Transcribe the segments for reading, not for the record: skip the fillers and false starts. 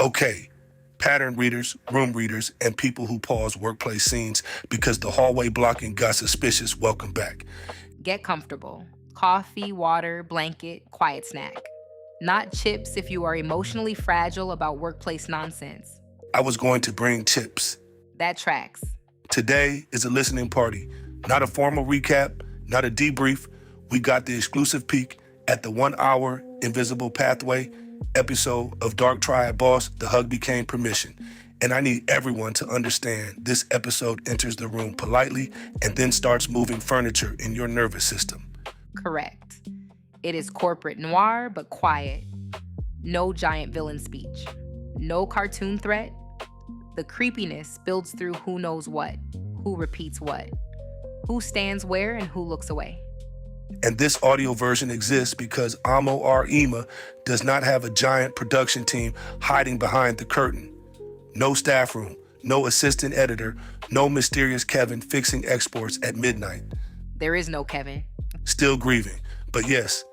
Okay, pattern readers, room readers, and people who pause workplace scenes because the hallway blocking got suspicious, welcome back. Get comfortable. Coffee, water, blanket, quiet snack. Not chips if you are emotionally fragile about workplace nonsense. I was going to bring chips. That tracks. Today is a listening party, not a formal recap, not a debrief. We got the exclusive peek at the 1 hour Invisible Pathway episode of Dark Triad Boss, The Hug Became Permission. And I need everyone to understand this episode enters the room politely and then starts moving furniture in your nervous system. Correct. It is corporate noir, but quiet. No giant villain speech. No cartoon threat. The creepiness builds through who knows what, who repeats what, who stands where, and who looks away. And this audio version exists because Amo R. Ema does not have a giant production team hiding behind the curtain. No staff room, no assistant editor, no mysterious Kevin fixing exports at midnight. There is no Kevin. Still grieving. But yes,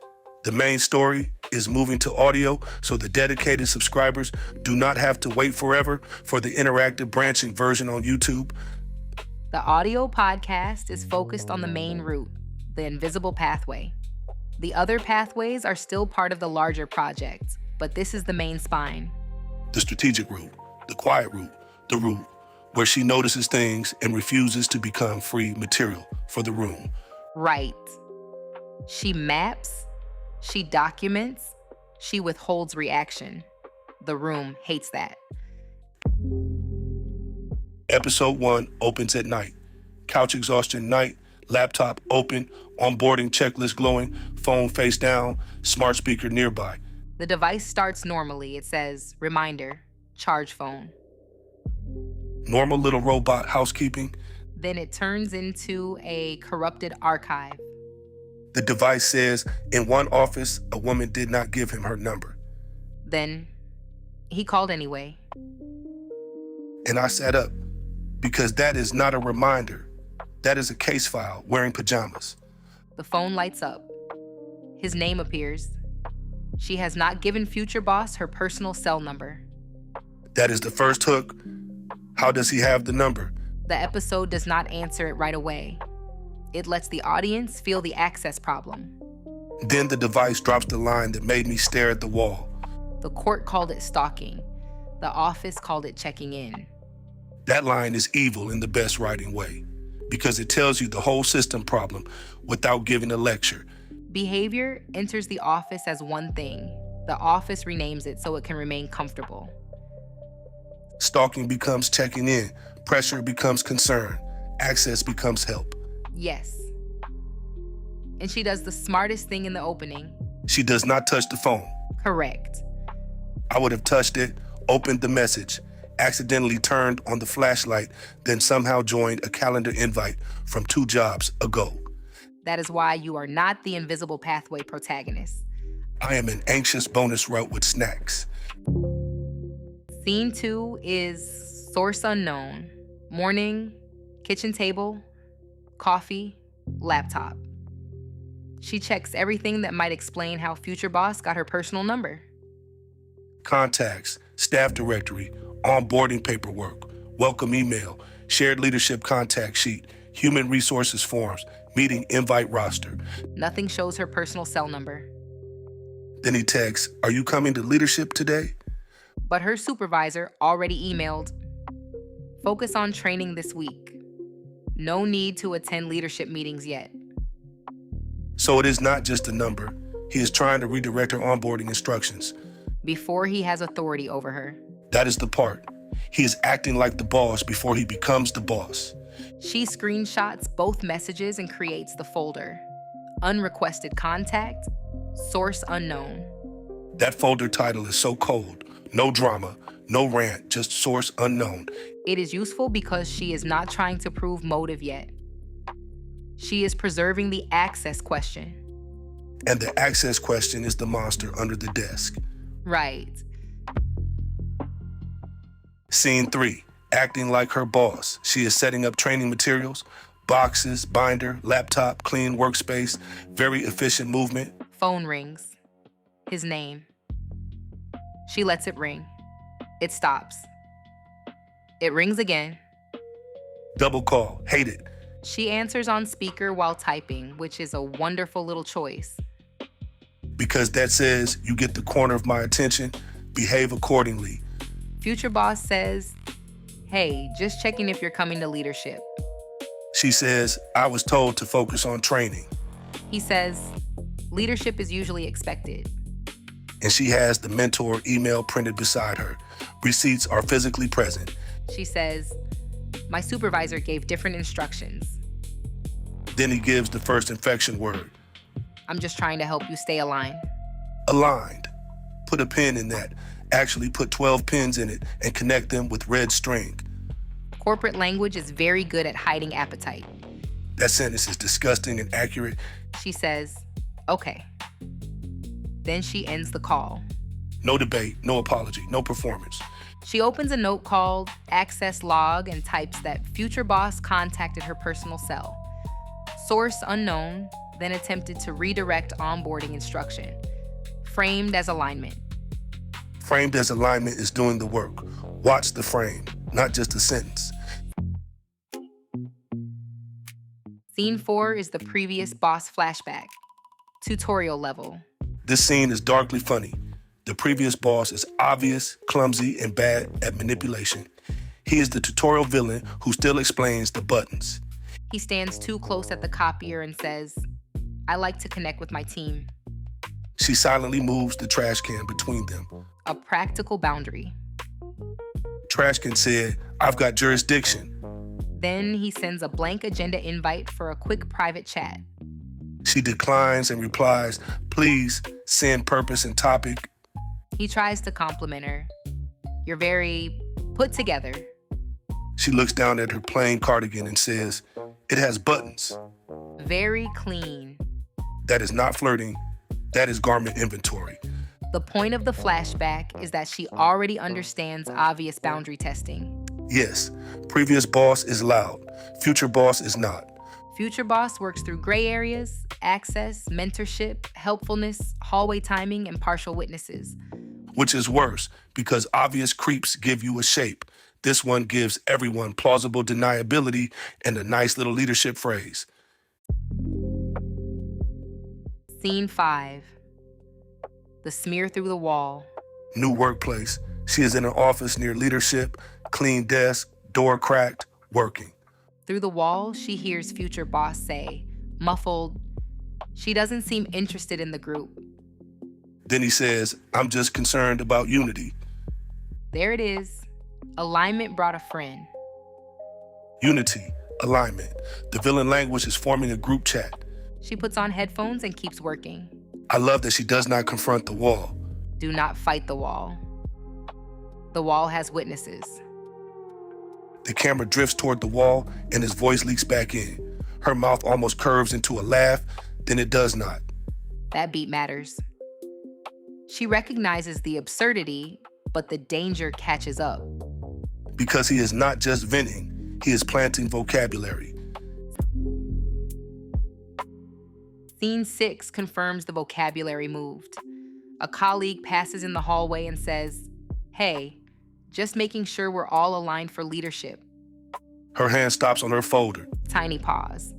the main story is moving to audio, so the dedicated subscribers do not have to wait forever for the interactive branching version on YouTube. The audio podcast is focused on the main route, the invisible pathway. The other pathways are still part of the larger project, but this is the main spine. The strategic route, the quiet route, the route where she notices things and refuses to become free material for the room. Right. She maps, she documents, she withholds reaction. The room hates that. Episode 1 opens at night. Couch exhaustion night, laptop open, onboarding checklist glowing, phone face down, smart speaker nearby. The device starts normally. It says, reminder, charge phone. Normal little robot housekeeping. Then it turns into a corrupted archive. The device says, in one office, a woman did not give him her number. Then he called anyway. And I sat up, because that is not a reminder. That is a case file wearing pajamas. The phone lights up. His name appears. She has not given future boss her personal cell number. That is the first hook. How does he have the number? The episode does not answer it right away. It lets the audience feel the access problem. Then the device drops the line that made me stare at the wall. The court called it stalking. The office called it checking in. That line is evil in the best writing way, because it tells you the whole system problem without giving a lecture. Behavior enters the office as one thing. The office renames it so it can remain comfortable. Stalking becomes checking in. Pressure becomes concern. Access becomes help. Yes. And she does the smartest thing in the opening. She does not touch the phone. Correct. I would have touched it, opened the message, accidentally turned on the flashlight, then somehow joined a calendar invite from 2 jobs ago. That is why you are not the invisible pathway protagonist. I am an anxious bonus route with snacks. Scene 2 is source unknown. Morning, kitchen table, coffee, laptop. She checks everything that might explain how future boss got her personal number. Contacts, staff directory, onboarding paperwork, welcome email, shared leadership contact sheet, human resources forms, meeting invite roster. Nothing shows her personal cell number. Then he texts, "Are you coming to leadership today?" But her supervisor already emailed, "Focus on training this week. No need to attend leadership meetings yet." So it is not just a number. He is trying to redirect her onboarding instructions. Before he has authority over her. That is the part. He is acting like the boss before he becomes the boss. She screenshots both messages and creates the folder. Unrequested contact, source unknown. That folder title is so cold. No drama, no rant, just source unknown. It is useful because she is not trying to prove motive yet. She is preserving the access question. And the access question is the monster under the desk. Right. Scene 3, acting like her boss. She is setting up training materials, boxes, binder, laptop, clean workspace, very efficient movement. Phone rings. His name. She lets it ring. It stops. It rings again. Double call. Hate it. She answers on speaker while typing, which is a wonderful little choice. Because that says you get the corner of my attention. Behave accordingly. Future boss says, "Hey, just checking if you're coming to leadership." She says, I was told to focus on training. He says, "Leadership is usually expected." And she has the mentor email printed beside her. Receipts are physically present. She says, "My supervisor gave different instructions. Then he gives the first infection word. I'm just trying to help you stay aligned." Aligned. Put a pin in that. Actually put 12 pins in it and connect them with red string. Corporate language is very good at hiding appetite. That sentence is disgusting and accurate. She says, "Okay." Then she ends the call. No debate, no apology, no performance. She opens a note called Access Log and types that future boss contacted her personal cell. Source unknown, then attempted to redirect onboarding instruction. Framed as alignment. Framed as alignment is doing the work. Watch the frame, not just a sentence. Scene 4 is the previous boss flashback. Tutorial level. This scene is darkly funny. The previous boss is obvious, clumsy, and bad at manipulation. He is the tutorial villain who still explains the buttons. He stands too close at the copier and says, "I like to connect with my team." She silently moves the trash can between them. A practical boundary. Trash can said, I've got jurisdiction. Then he sends a blank agenda invite for a quick private chat. She declines and replies, please send purpose and topic. He tries to compliment her. "You're very put together." She looks down at her plain cardigan and says, it has buttons. "Very clean." That is not flirting. That is garment inventory. The point of the flashback is that she already understands obvious boundary testing. Yes, previous boss is loud. Future boss is not. Future boss works through gray areas, access, mentorship, helpfulness, hallway timing, and partial witnesses. Which is worse, because obvious creeps give you a shape. This one gives everyone plausible deniability and a nice little leadership phrase. Scene 5. The smear through the wall. New workplace. She is in an office near leadership, clean desk, door cracked, working. Through the wall, she hears future boss say, muffled, "She doesn't seem interested in the group." Then he says, I'm just concerned about unity. There it is. Alignment brought a friend. Unity, alignment. The villain language is forming a group chat. She puts on headphones and keeps working. I love that she does not confront the wall. Do not fight the wall. The wall has witnesses. The camera drifts toward the wall and his voice leaks back in. Her mouth almost curves into a laugh, then it does not. That beat matters. She recognizes the absurdity, but the danger catches up. Because he is not just venting, he is planting vocabulary. Scene 6 confirms the vocabulary moved. A colleague passes in the hallway and says, "Hey, just making sure we're all aligned for leadership." Her hand stops on her folder. Tiny pause.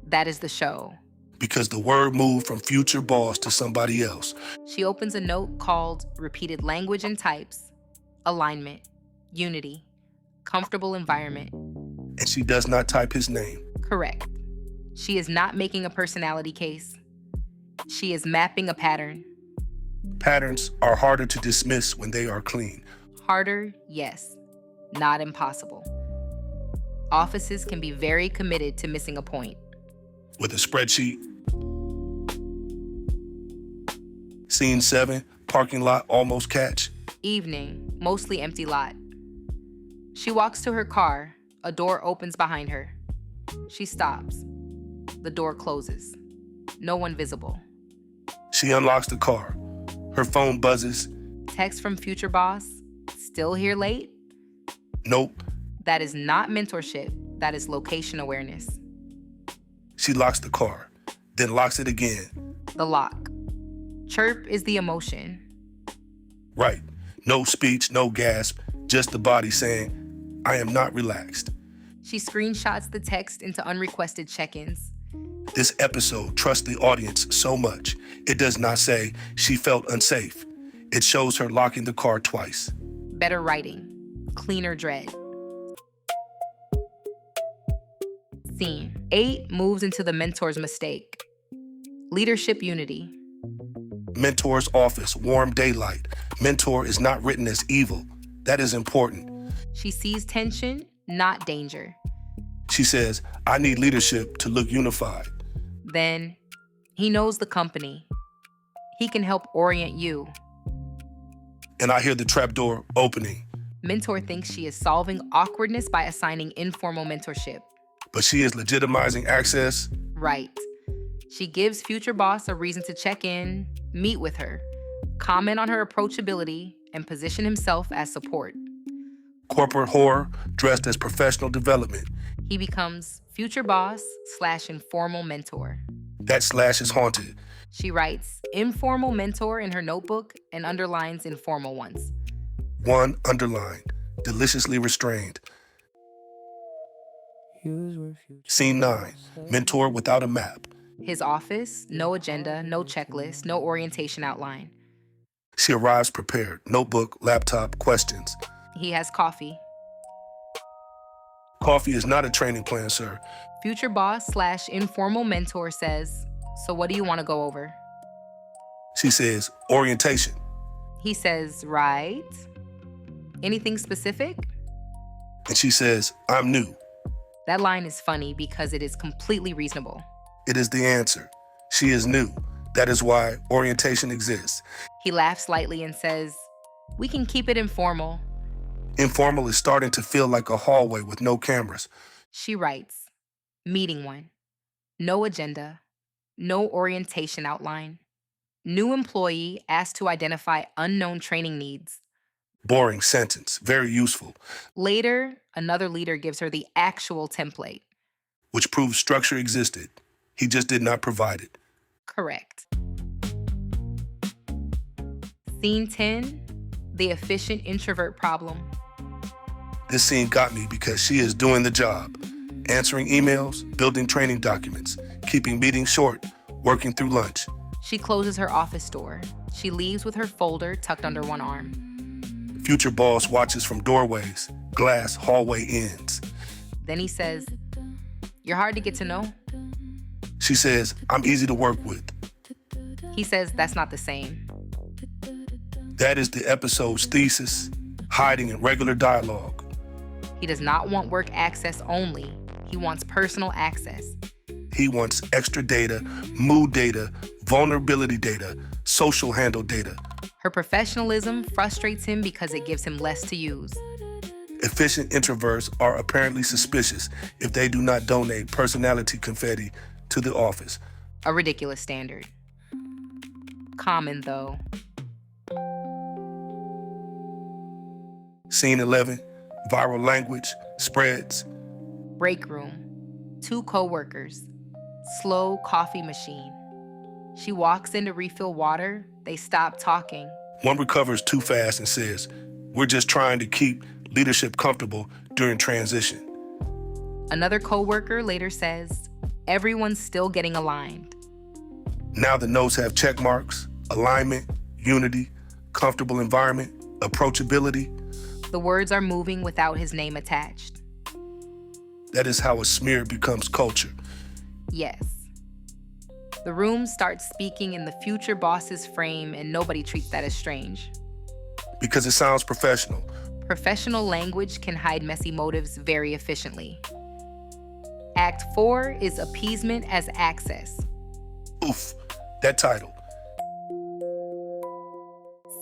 That is the show. Because the word moved from future boss to somebody else. She opens a note called Repeated Language and Types, Alignment, Unity, Comfortable Environment. And she does not type his name. Correct. She is not making a personality case. She is mapping a pattern. Patterns are harder to dismiss when they are clean. Harder, yes. Not impossible. Offices can be very committed to missing a point. With a spreadsheet. Scene 7, parking lot almost catch. Evening, mostly empty lot. She walks to her car. A door opens behind her. She stops. The door closes. No one visible. She unlocks the car. Her phone buzzes. Text from future boss. Still here late? Nope. That is not mentorship. That is location awareness. She locks the car, then locks it again. The lock. Chirp is the emotion. Right. No speech, no gasp, just the body saying, I am not relaxed. She screenshots the text into unrequested check-ins. This episode trusts the audience so much. It does not say she felt unsafe. It shows her locking the car twice. Better writing, cleaner dread. Scene 8 moves into the mentor's mistake. Leadership unity. Mentor's office, warm daylight. Mentor is not written as evil. That is important. She sees tension, not danger. She says, I need leadership to look unified. Then, he knows the company. He can help orient you. And I hear the trapdoor opening. Mentor thinks she is solving awkwardness by assigning informal mentorship. But she is legitimizing access. Right. She gives future boss a reason to check in, meet with her, comment on her approachability, and position himself as support. Corporate horror dressed as professional development. He becomes future boss / informal mentor. That slash is haunted. She writes informal mentor in her notebook and underlines informal ones. One underlined, deliciously restrained. Scene 9, mentor without a map. His office, no agenda, no checklist, no orientation outline. She arrives prepared, notebook, laptop, questions. He has coffee. Coffee is not a training plan, sir. Future boss / informal mentor says, so what do you want to go over? She says, orientation. He says, right. Anything specific? And she says, I'm new. That line is funny because it is completely reasonable. It is the answer. She is new. That is why orientation exists. He laughs lightly and says, we can keep it informal. Informal is starting to feel like a hallway with no cameras. She writes, meeting 1. No agenda. No orientation outline. New employee asked to identify unknown training needs. Boring sentence, very useful. Later, another leader gives her the actual template. Which proves structure existed. He just did not provide it. Correct. Scene 10, the efficient introvert problem. This scene got me because she is doing the job. Answering emails, building training documents, keeping meetings short, working through lunch. She closes her office door. She leaves with her folder tucked under one arm. Future boss watches from doorways, glass hallway ends. Then he says, you're hard to get to know. She says, I'm easy to work with. He says that's not the same. That is the episode's thesis, hiding in regular dialogue. He does not want work access only. He wants personal access. He wants extra data, mood data, vulnerability data, social handle data. Her professionalism frustrates him because it gives him less to use. Efficient introverts are apparently suspicious if they do not donate personality confetti to the office. A ridiculous standard. Common, though. Scene 11, viral language, spreads. Break room. 2 co-workers. Slow coffee machine. She walks in to refill water. They stop talking. One recovers too fast and says, we're just trying to keep leadership comfortable during transition. Another co-worker later says, everyone's still getting aligned. Now the notes have check marks, alignment, unity, comfortable environment, approachability. The words are moving without his name attached. That is how a smear becomes culture. Yes. The room starts speaking in the future boss's frame, and nobody treats that as strange. Because it sounds professional. Professional language can hide messy motives very efficiently. Act 4 is appeasement as access. Oof, that title.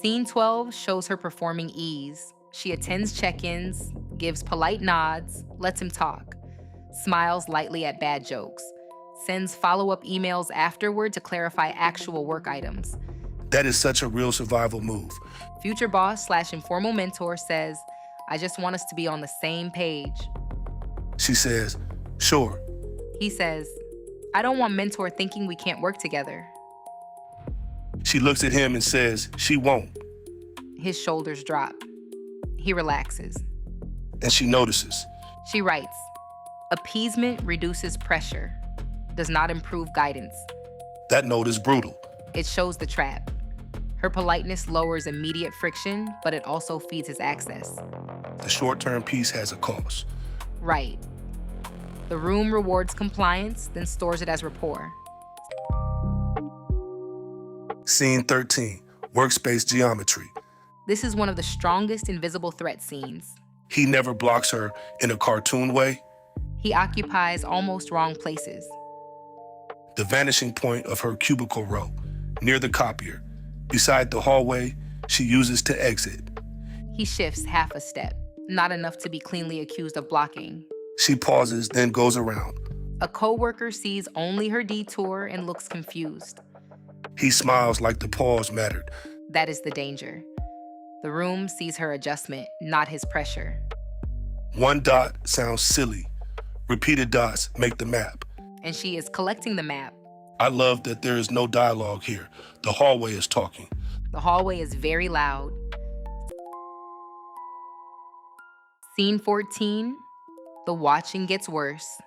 Scene 12 shows her performing ease. She attends check-ins, gives polite nods, lets him talk, smiles lightly at bad jokes, sends follow-up emails afterward to clarify actual work items. That is such a real survival move. Future boss / informal mentor says, I just want us to be on the same page. She says, sure. He says, I don't want mentor thinking we can't work together. She looks at him and says, she won't. His shoulders drop. He relaxes. And she notices. She writes, appeasement reduces pressure, does not improve guidance. That note is brutal. It shows the trap. Her politeness lowers immediate friction, but it also feeds his access. The short-term peace has a cost. Right. The room rewards compliance, then stores it as rapport. Scene 13, workspace geometry. This is one of the strongest invisible threat scenes. He never blocks her in a cartoon way. He occupies almost wrong places. The vanishing point of her cubicle row, near the copier, beside the hallway she uses to exit. He shifts half a step, not enough to be cleanly accused of blocking. She pauses, then goes around. A coworker sees only her detour and looks confused. He smiles like the pause mattered. That is the danger. The room sees her adjustment, not his pressure. One dot sounds silly. Repeated dots make the map. And she is collecting the map. I love that there is no dialogue here. The hallway is talking. The hallway is very loud. Scene 14, the watching gets worse.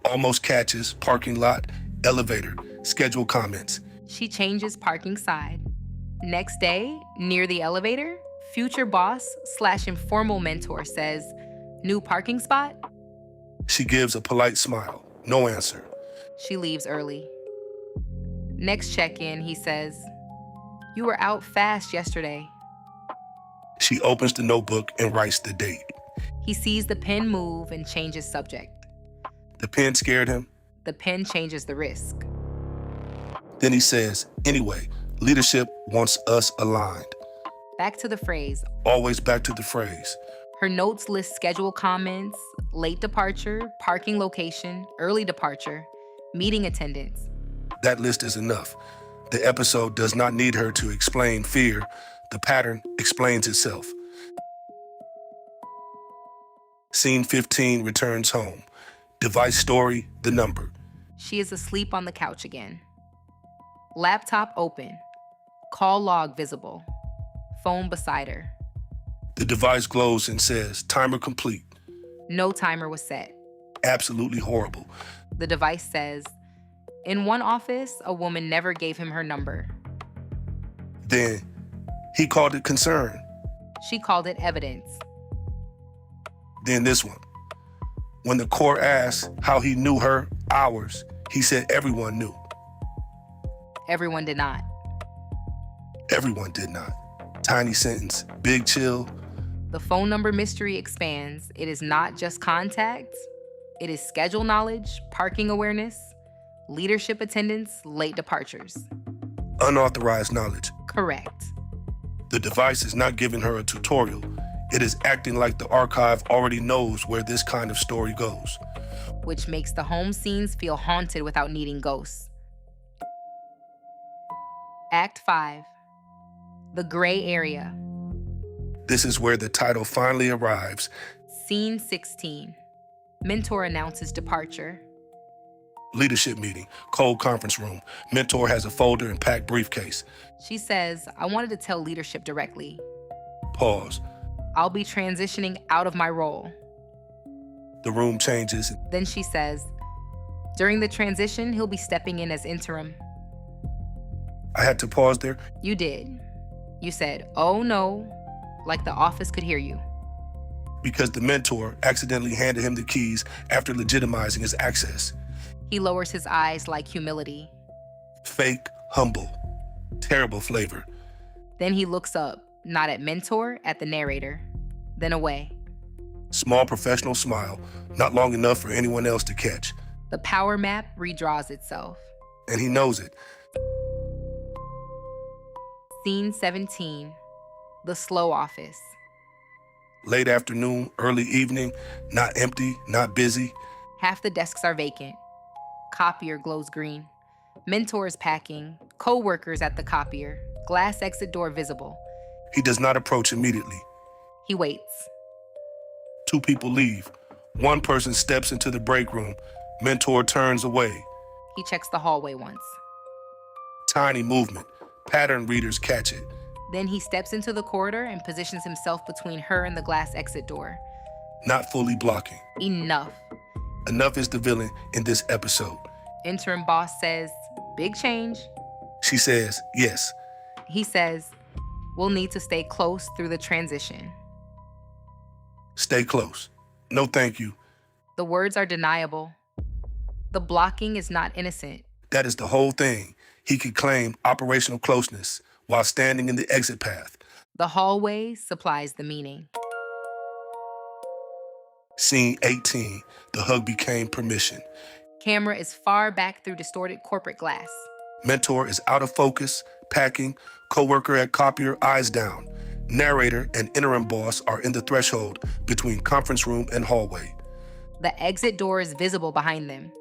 Almost catches, parking lot, elevator, schedule comments. She changes parking side. Next day, near the elevator, future boss/informal mentor says, new parking spot? She gives a polite smile. No answer. She leaves early. Next check-in, he says, you were out fast yesterday. She opens the notebook and writes the date. He sees the pen move and changes subject. The pen scared him. The pen changes the risk. Then he says, anyway, leadership wants us aligned. Back to the phrase. Always back to the phrase. Her notes list schedule comments, late departure, parking location, early departure, meeting attendance. That list is enough. The episode does not need her to explain fear. The pattern explains itself. Scene 15 returns home. Device story, the number. She is asleep on the couch again. Laptop open. Call log visible. Phone beside her. The device glows and says, timer complete. No timer was set. Absolutely horrible. The device says, in one office, a woman never gave him her number. Then he called it concern. She called it evidence. Then this one. When the court asked how he knew her hours, he said everyone knew. Everyone did not. Everyone did not. Tiny sentence, big chill. The phone number mystery expands. It is not just contacts. It is schedule knowledge, parking awareness, leadership attendance, late departures. Unauthorized knowledge. Correct. The device is not giving her a tutorial. It is acting like the archive already knows where this kind of story goes. Which makes the home scenes feel haunted without needing ghosts. Act 5. The gray area. This is where the title finally arrives. Scene 16. Mentor announces departure. Leadership meeting, cold conference room. Mentor has a folder and packed briefcase. She says, I wanted to tell leadership directly. Pause. I'll be transitioning out of my role. The room changes. Then she says, during the transition, he'll be stepping in as interim. I had to pause there. You did. You said, oh no, like the office could hear you. Because the mentor accidentally handed him the keys after legitimizing his access. He lowers his eyes like humility. Fake, humble, terrible flavor. Then he looks up, not at mentor, at the narrator, then away. Small professional smile, not long enough for anyone else to catch. The power map redraws itself. And he knows it. Scene 17, the slow office. Late afternoon, early evening, not empty, not busy. Half the desks are vacant. Copier glows green. Mentor is packing. Co-workers at the copier. Glass exit door visible. He does not approach immediately. He waits. 2 people leave. One person steps into the break room. Mentor turns away. He checks the hallway once. Tiny movement. Pattern readers catch it. Then he steps into the corridor and positions himself between her and the glass exit door. Not fully blocking. Enough. Enough is the villain in this episode. Interim boss says, "Big change." She says, yes. He says, "We'll need to stay close through the transition." Stay close. No thank you. The words are deniable. The blocking is not innocent. That is the whole thing. He could claim operational closeness while standing in the exit path. The hallway supplies the meaning. Scene 18, the hug became permission. Camera is far back through distorted corporate glass. Mentor is out of focus, packing, coworker at copier, eyes down. Narrator and interim boss are in the threshold between conference room and hallway. The exit door is visible behind them.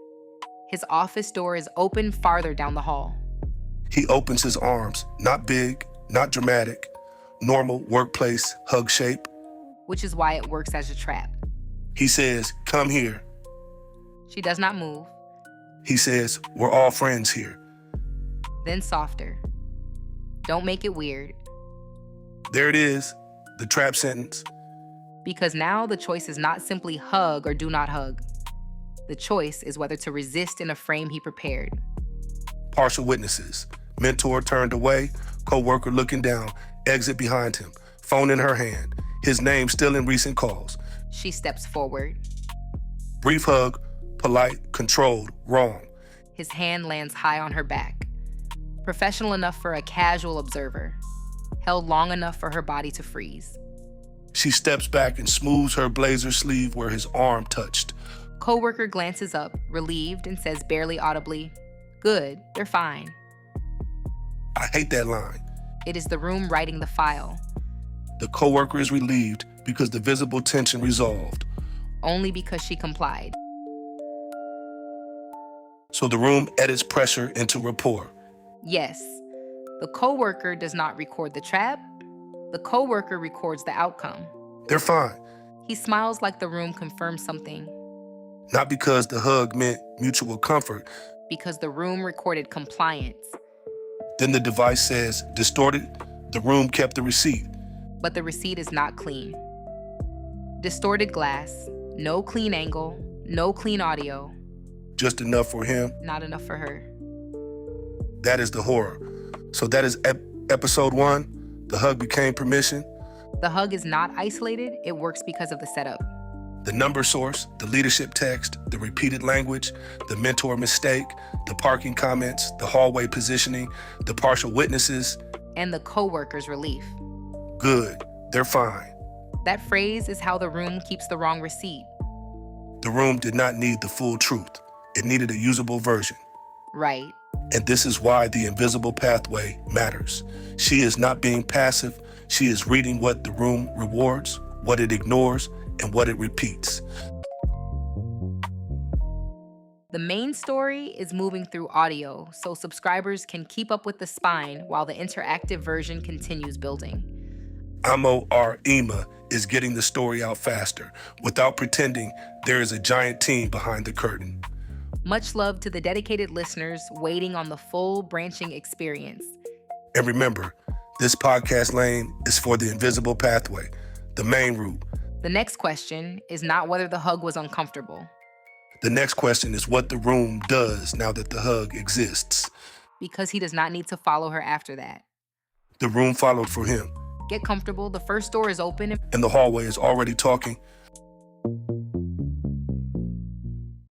His office door is open farther down the hall. He opens his arms, not big, not dramatic, normal workplace hug shape. Which is why it works as a trap. He says, come here. She does not move. He says, we're all friends here. Then softer. Don't make it weird. There it is, the trap sentence. Because now the choice is not simply hug or do not hug. The choice is whether to resist in a frame he prepared. Partial witnesses. Mentor turned away, coworker looking down, exit behind him, phone in her hand, his name still in recent calls. She steps forward. Brief hug, polite, controlled, wrong. His hand lands high on her back. Professional enough for a casual observer. Held long enough for her body to freeze. She steps back and smooths her blazer sleeve where his arm touched. Coworker glances up, relieved, and says barely audibly, "Good, they're fine." I hate that line. It is the room writing the file. The coworker is relieved because the visible tension resolved. Only because she complied. So the room edits pressure into rapport. Yes, the coworker does not record the trap. The coworker records the outcome. They're fine. He smiles like the room confirms something. Not because the hug meant mutual comfort. Because the room recorded compliance. Then the device says, distorted, the room kept the receipt. But the receipt is not clean. Distorted glass, no clean angle, no clean audio. Just enough for him. Not enough for her. That is the horror. So that is episode 1. The hug became permission. The hug is not isolated. It works because of the setup. The number source, the leadership text, the repeated language, the mentor mistake, the parking comments, the hallway positioning, the partial witnesses. And the coworker's relief. Good, they're fine. That phrase is how the room keeps the wrong receipt. The room did not need the full truth. It needed a usable version. Right. And this is why the invisible pathway matters. She is not being passive. She is reading what the room rewards, what it ignores, and what it repeats. The main story is moving through audio, so subscribers can keep up with the spine while the interactive version continues building. Amo R. Ema is getting the story out faster, without pretending there is a giant team behind the curtain. Much love to the dedicated listeners waiting on the full branching experience. And remember, this podcast lane is for the invisible pathway, the main route. The next question is not whether the hug was uncomfortable. The next question is what the room does now that the hug exists. Because he does not need to follow her after that. The room followed for him. Get comfortable, the first door is open. And the hallway is already talking.